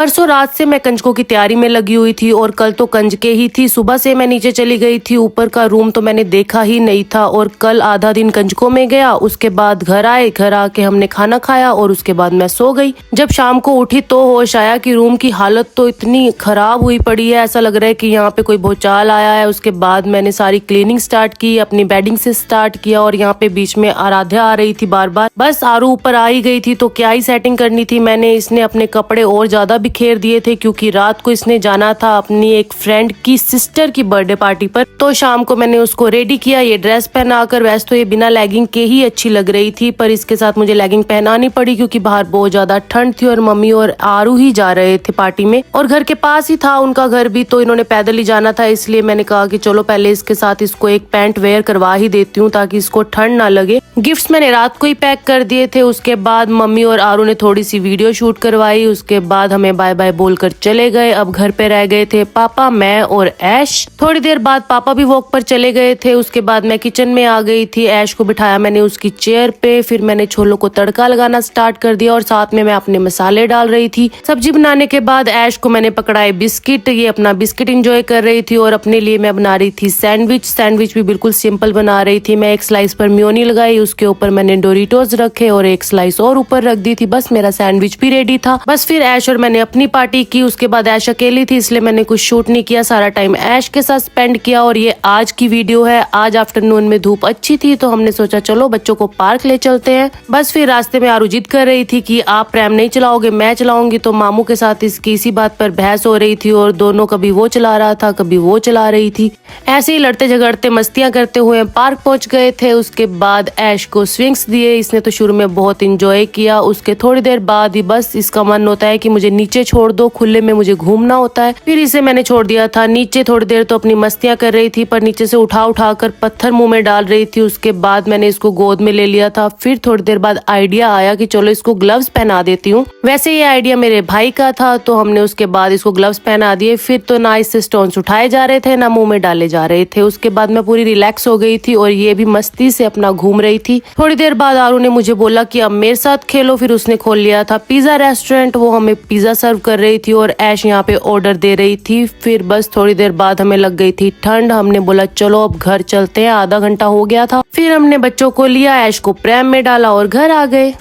परसों रात से मैं कंजकों की तैयारी में लगी हुई थी और कल तो कंजके ही थी। सुबह से मैं नीचे चली गई थी, ऊपर का रूम तो मैंने देखा ही नहीं था और कल आधा दिन कंजकों में गया। उसके बाद घर आए, घर आके हमने खाना खाया और उसके बाद मैं सो गई। जब शाम को उठी तो होश आया कि रूम की हालत तो इतनी खराब हुई पड़ी है, ऐसा लग रहा है कि यहाँ पे कोई भूचाल आया है। उसके बाद मैंने सारी क्लीनिंग स्टार्ट की, अपनी बेडिंग से स्टार्ट किया और यहाँ पे बीच में आराध्या आ रही थी बार बार। बस आरू ऊपर आ ही गई थी तो क्या ही सेटिंग करनी थी मैंने। इसने अपने कपड़े और ज्यादा बिखेर दिए थे क्योंकि रात को इसने जाना था अपनी एक फ्रेंड की सिस्टर की बर्थडे पार्टी पर। तो शाम को मैंने उसको रेडी किया, ये ड्रेस पहनाकर। वैसे तो ये बिना लेगिंग के ही अच्छी लग रही थी, पर इसके साथ मुझे लेगिंग पहनानी पड़ी क्योंकि बाहर बहुत ज्यादा ठंड थी और मम्मी और आरू ही जा रहे थे पार्टी में और घर के पास ही था उनका घर भी, तो इन्होंने पैदल ही जाना था। इसलिए मैंने कहा कि चलो पहले इसके साथ इसको एक पैंट वेयर करवा ही देती हूँ ताकि इसको ठंड ना लगे। गिफ्ट्स मैंने रात को ही पैक कर दिए थे। उसके बाद मम्मी और आरू ने थोड़ी सी वीडियो शूट करवाई। उसके बाद हमें बाय बाय बोलकर चले गए। अब घर पे रह गए थे पापा, मैं और ऐश। थोड़ी देर बाद पापा भी वॉक पर चले गए थे। उसके बाद मैं किचन में आ गई थी। ऐश को बिठाया मैंने उसकी चेयर पे, फिर मैंने छोलों को तड़का लगाना स्टार्ट कर दिया और साथ में मैं अपने मसाले डाल रही थी। सब्जी बनाने के बाद ऐश को मैंने पकड़ाए बिस्किट, ये अपना बिस्किट एंजॉय कर रही थी और अपने लिए मैं बना रही थी सैंडविच। सैंडविच भी बिल्कुल सिंपल बना रही थी मैं। एक स्लाइस पर मेयोनी लगाई, उसके ऊपर मैंने डोरिटोस रखे और एक स्लाइस और ऊपर रख दी थी। बस मेरा सैंडविच भी रेडी था। बस फिर ऐश और मैंने अपनी पार्टी की। उसके बाद ऐश अकेली थी इसलिए मैंने कुछ शूट नहीं किया, सारा टाइम ऐश के साथ स्पेंड किया। और ये आज की वीडियो है। आज आफ्टरनून में धूप अच्छी थी तो हमने सोचा चलो बच्चों को पार्क ले चलते हैं। बस फिर रास्ते में आरू जिद कर रही थी कि आप प्रैम नहीं चलाओगे, मैं चलाऊंगी। तो मामू के साथ इसकी इसी बात पर बहस हो रही थी और दोनों कभी वो चला रहा था कभी वो चला रही थी। ऐसे ही लड़ते झगड़ते मस्तियां करते हुए पार्क पहुंच गए थे। उसके बाद ऐश को स्विंग्स दिए। इसने तो शुरू में बहुत इंजॉय किया। उसके थोड़ी देर बाद ही बस इसका मन होता है कि मुझे नीचे छोड़ दो, खुले में मुझे घूमना होता है। फिर इसे मैंने छोड़ दिया था नीचे। थोड़ी देर तो अपनी मस्तियां कर रही थी पर नीचे से उठा उठा कर पत्थर मुंह में डाल रही थी। उसके बाद मैंने इसको गोद में ले लिया था। फिर थोड़ी देर बाद आइडिया आया कि चलो इसको ग्लव्स पहना देती हूँ। वैसे ये आइडिया मेरे भाई का था तो हमने उसके बाद इसको ग्लव्स पहना दिए। फिर तो ना इससे स्टोन्स उठाए जा रहे थे ना मुंह में डाले जा रहे थे। उसके बाद मैं पूरी रिलैक्स हो गई थी और ये भी मस्ती से अपना घूम रही थी। थोड़ी देर बाद आरू ने मुझे बोला कि अब मेरे साथ खेलो। फिर उसने खोल लिया था पिज्जा रेस्टोरेंट, वो हमें पिज्जा सर्व कर रही थी और ऐश यहाँ पे ऑर्डर दे रही थी। फिर बस थोड़ी देर बाद हमें लग गई थी ठंड। हमने बोला चलो अब घर चलते हैं, आधा घंटा हो गया था। फिर हमने बच्चों को लिया, ऐश को प्रैम में डाला और घर आ गए।